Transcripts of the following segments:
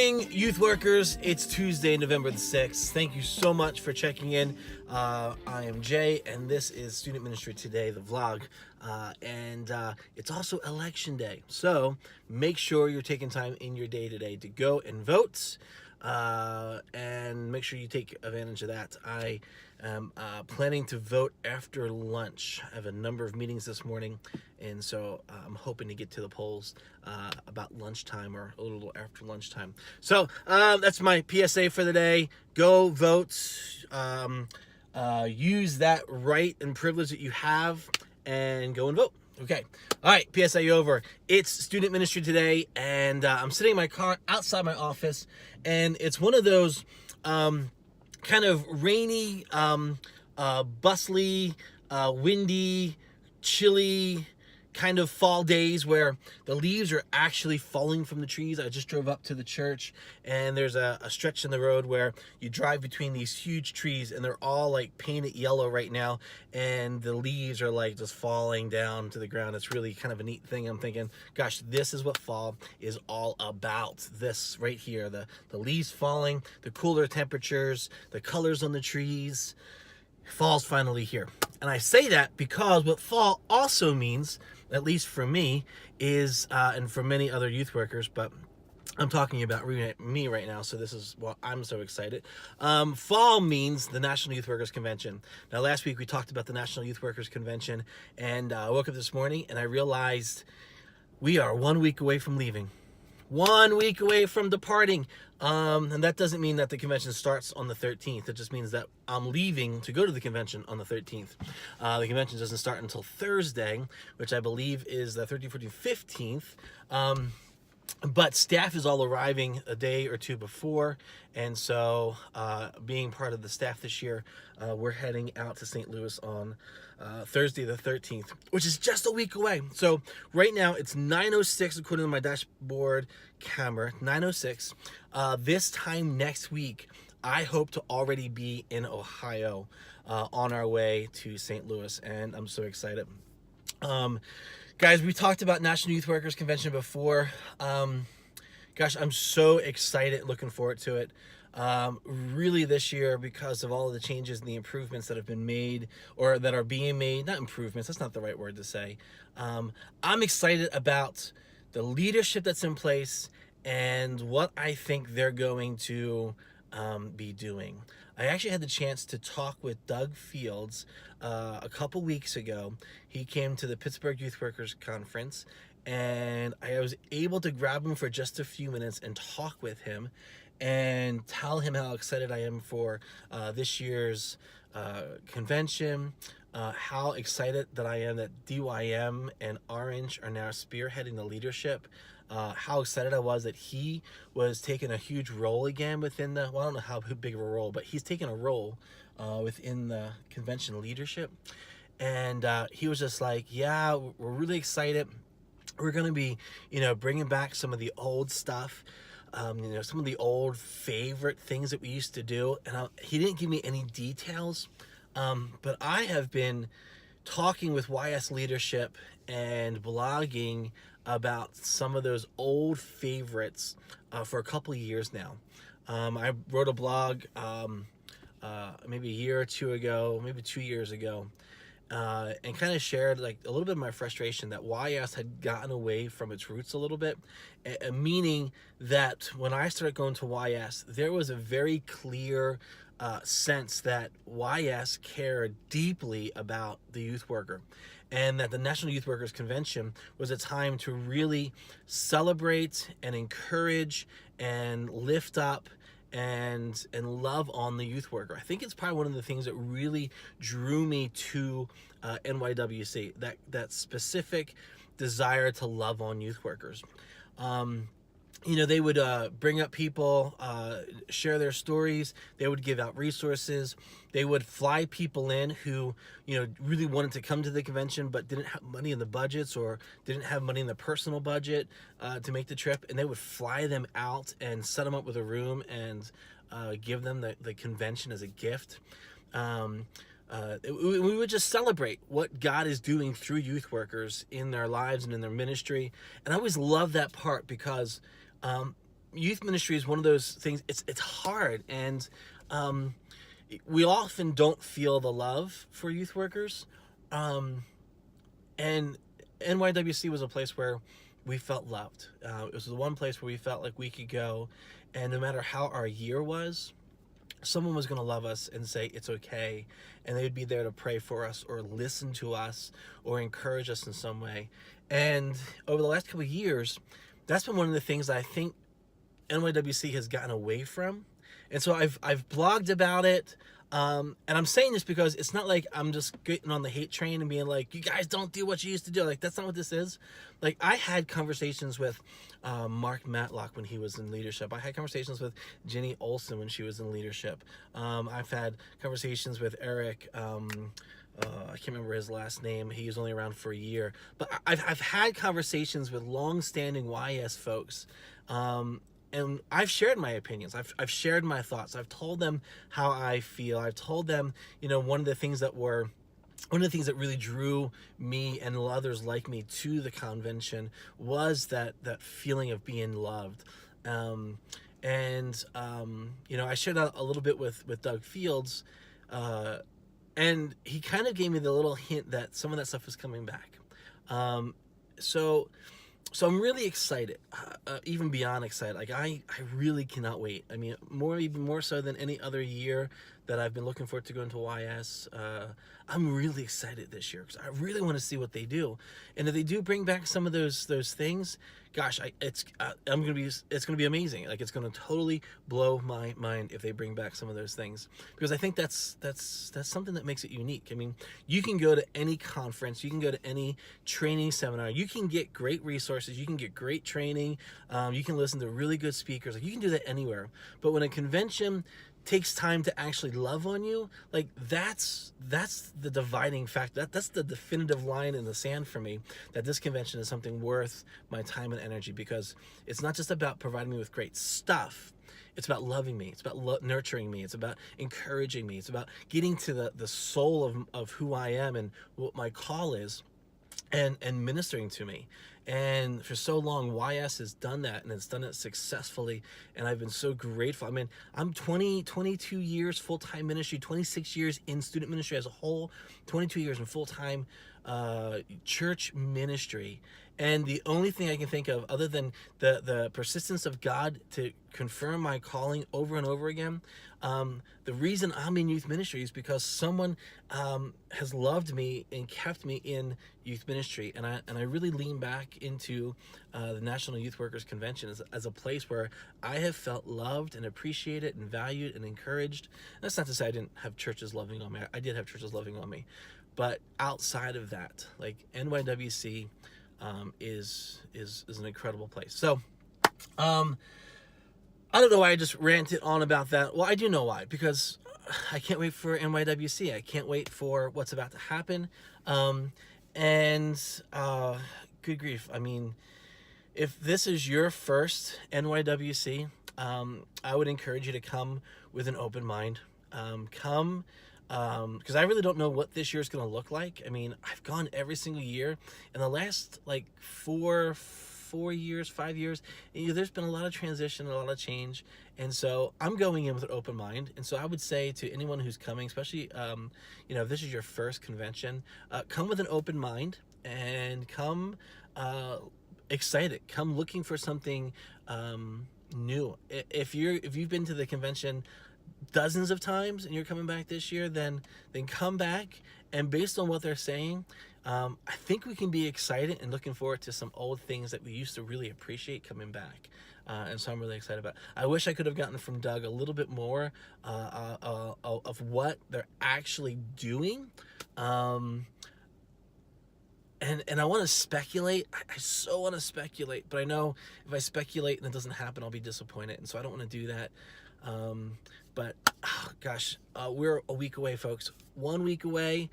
morning, youth workers. It's Tuesday, November the 6th. Thank you so much for checking in. I am Jay, and this is Student Ministry Today, the vlog. And it's also election day. So make sure you're taking time in your day today to go and vote. And make sure you take advantage of that. I am planning to vote after lunch. I have a number of meetings this morning, and so I'm hoping to get to the polls about lunchtime or a little after lunchtime. So that's my PSA for the day. Go vote. Use that right and privilege that you have and go and vote. Okay. All right. PSA over. It's Student Ministry Today, and I'm sitting in my car outside my office, and it's one of those kind of rainy, bustly, windy, chilly kind of fall days where the leaves are actually falling from the trees. I just drove up to the church, and there's a stretch in the road where you drive between these huge trees, and they're all like painted yellow right now, and the leaves are like just falling down to the ground. It's really kind of a neat thing. I'm thinking, gosh, this is what fall is all about. This right here, the leaves falling, the cooler temperatures, the colors on the trees. Fall's finally here. And I say that because what fall also means, at least for me, is, and for many other youth workers, but I'm talking about me right now, so this is why I'm so excited. Fall means the National Youth Workers Convention. Now, last week we talked about the National Youth Workers Convention, and I woke up this morning and I realized we are 1 week away from leaving. 1 week away from departing. And that doesn't mean that the convention starts on the 13th. It just means that I'm leaving to go to the convention on the 13th. The convention doesn't start until Thursday, which I believe is the 13th, 14th, 15th. But staff is all arriving a day or two before, and so being part of the staff this year, we're heading out to St. Louis on Thursday the 13th, which is just a week away. So right now it's 9:06 according to my dashboard camera, 9:06. This time next week, I hope to already be in Ohio on our way to St. Louis, and I'm so excited. Guys, we talked about National Youth Workers Convention before. Gosh, I'm so excited, looking forward to it. Really this year, because of all of the changes and the improvements that have been made, or that are being made. Not improvements, that's not the right word to say. I'm excited about the leadership that's in place and what I think they're going to be doing. I actually had the chance to talk with Doug Fields a couple weeks ago. He came to the Pittsburgh Youth Workers Conference, and I was able to grab him for just a few minutes and talk with him and tell him how excited I am for this year's convention, how excited that I am that DYM and Orange are now spearheading the leadership. How excited I was that he was taking a huge role again within the, well, I don't know how big of a role, but he's taking a role within the convention leadership. And he was just like, yeah, we're really excited. We're going to be, bringing back some of the old stuff, some of the old favorite things that we used to do. And he didn't give me any details, but I have been talking with YS leadership and blogging about some of those old favorites for a couple of years now. I wrote a blog maybe a year or two ago, maybe 2 years ago, and kind of shared like a little bit of my frustration that YS had gotten away from its roots a little bit, meaning that when I started going to YS, there was a very clear sense that YS cared deeply about the youth worker, and that the National Youth Workers Convention was a time to really celebrate and encourage and lift up and love on the youth worker. I think it's probably one of the things that really drew me to NYWC, that specific desire to love on youth workers. They would bring up people, share their stories. They would give out resources. They would fly people in who, really wanted to come to the convention but didn't have money in the budgets or didn't have money in the personal budget to make the trip. And they would fly them out and set them up with a room and give them the convention as a gift. We would just celebrate what God is doing through youth workers in their lives and in their ministry. And I always love that part because youth ministry is one of those things. It's hard, and we often don't feel the love for youth workers. And NYWC was a place where we felt loved. It was the one place where we felt like we could go, and no matter how our year was, someone was going to love us and say it's okay, and they'd be there to pray for us or listen to us or encourage us in some way. And over the last couple of years, that's been one of the things that I think NYWC has gotten away from. And so I've blogged about it. And I'm saying this because it's not like I'm just getting on the hate train and being like, you guys don't do what you used to do. Like, that's not what this is. Like, I had conversations with Mark Matlock when he was in leadership. I had conversations with Jenny Olson when she was in leadership. I've had conversations with Eric. I can't remember his last name. He was only around for a year. But I've had conversations with long-standing YS folks. And I've shared my opinions. I've shared my thoughts. I've told them how I feel. I've told them, one of the things that really drew me and others like me to the convention was that feeling of being loved. I shared that a little bit with Doug Fields, and he kind of gave me the little hint that some of that stuff is coming back. So I'm really excited, even beyond excited. Like, I really cannot wait. I mean, even more so than any other year that I've been looking forward to going to YS. I'm really excited this year because I really want to see what they do. And if they do bring back some of those things, gosh, it's gonna be amazing. Like, it's gonna totally blow my mind if they bring back some of those things, because I think that's something that makes it unique. I mean, you can go to any conference, you can go to any training seminar, you can get great resources, you can get great training, you can listen to really good speakers. Like, you can do that anywhere. But when a convention takes time to actually love on you, like, that's the dividing factor. That's the definitive line in the sand for me, that this convention is something worth my time and energy, because it's not just about providing me with great stuff. It's about loving me. It's about nurturing me. It's about encouraging me. It's about getting to the soul of who I am and what my call is, and ministering to me. And for so long, YS has done that, and it's done it successfully, and I've been so grateful. I mean, I'm 22 years full-time ministry, 26 years in student ministry as a whole, 22 years in full-time church ministry. And the only thing I can think of, other than the persistence of God to confirm my calling over and over again, the reason I'm in youth ministry is because someone has loved me and kept me in youth ministry. And I really lean back into the National Youth Workers Convention as a place where I have felt loved and appreciated and valued and encouraged. That's not to say I didn't have churches loving on me. I did have churches loving on me. But outside of that, like, NYWC is an incredible place. So I don't know why I just ranted on about that. Well, I do know why, because I can't wait for NYWC. I can't wait for what's about to happen. Good grief. I mean, if this is your first NYWC, I would encourage you to come with an open mind. Come, because I really don't know what this year is going to look like. I mean, I've gone every single year in the last like 5 years, there's been a lot of transition, a lot of change, and so I'm going in with an open mind. And so I would say to anyone who's coming, especially if this is your first convention, come with an open mind, and come excited, come looking for something new. If you've been to the convention dozens of times and you're coming back this year, then come back, and based on what they're saying, I think we can be excited and looking forward to some old things that we used to really appreciate coming back. And so I'm really excited about it. I wish I could have gotten from Doug a little bit more of what they're actually doing. And I want to speculate. I so want to speculate, but I know if I speculate and it doesn't happen, I'll be disappointed. And so I don't want to do that. But we're a week away, folks. 1 week away.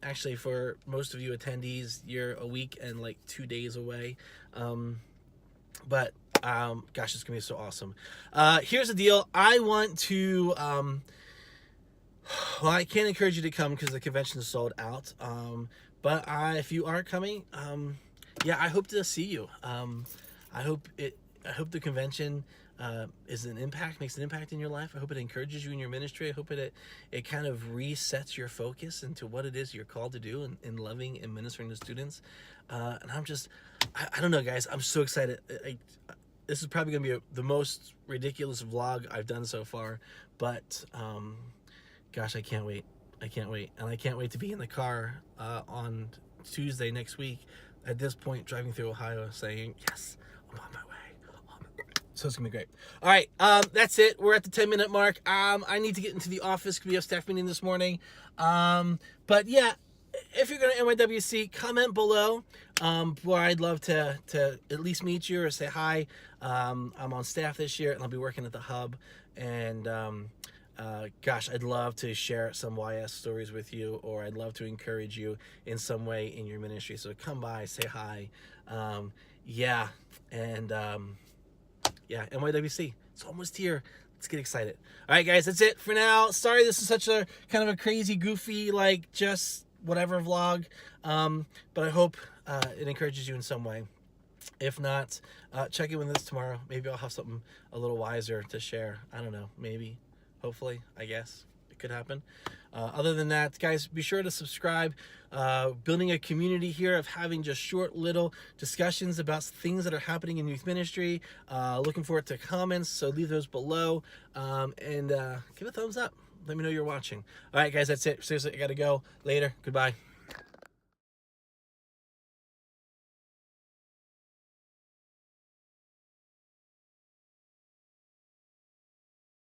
Actually, for most of you attendees, you're a week and like 2 days away. But it's gonna be so awesome. Here's the deal. I want to. I can't encourage you to come because the convention is sold out. But if you are coming, I hope to see you. I hope I hope the convention makes an impact in your life. I hope it encourages you in your ministry. I hope it kind of resets your focus into what it is you're called to do in loving and ministering to students. And I don't know, guys. I'm so excited. This is probably going to be the most ridiculous vlog I've done so far, but gosh, I can't wait. I can't wait. And I can't wait to be in the car on Tuesday next week, at this point, driving through Ohio saying, yes, I'm on my way. So it's gonna be great. All right, that's it. We're at the 10-minute mark. I need to get into the office because we have staff meeting this morning. But yeah, if you're going to NYWC, comment below. Where I'd love to at least meet you or say hi. I'm on staff this year, and I'll be working at the hub. And gosh, I'd love to share some YS stories with you, or I'd love to encourage you in some way in your ministry. So come by, say hi. Yeah, and yeah, NYWC. It's almost here. Let's get excited. All right, guys, that's it for now. Sorry this is such a kind of a crazy, goofy, like just whatever vlog. But I hope it encourages you in some way. If not, check in with us tomorrow. Maybe I'll have something a little wiser to share. I don't know. Maybe. Hopefully. I guess. It could happen. Other than that, guys, be sure to subscribe. Building a community here of having just short little discussions about things that are happening in youth ministry. Looking forward to comments, so leave those below. And give a thumbs up. Let me know you're watching. All right, guys, that's it. Seriously, I got to go. Later. Goodbye.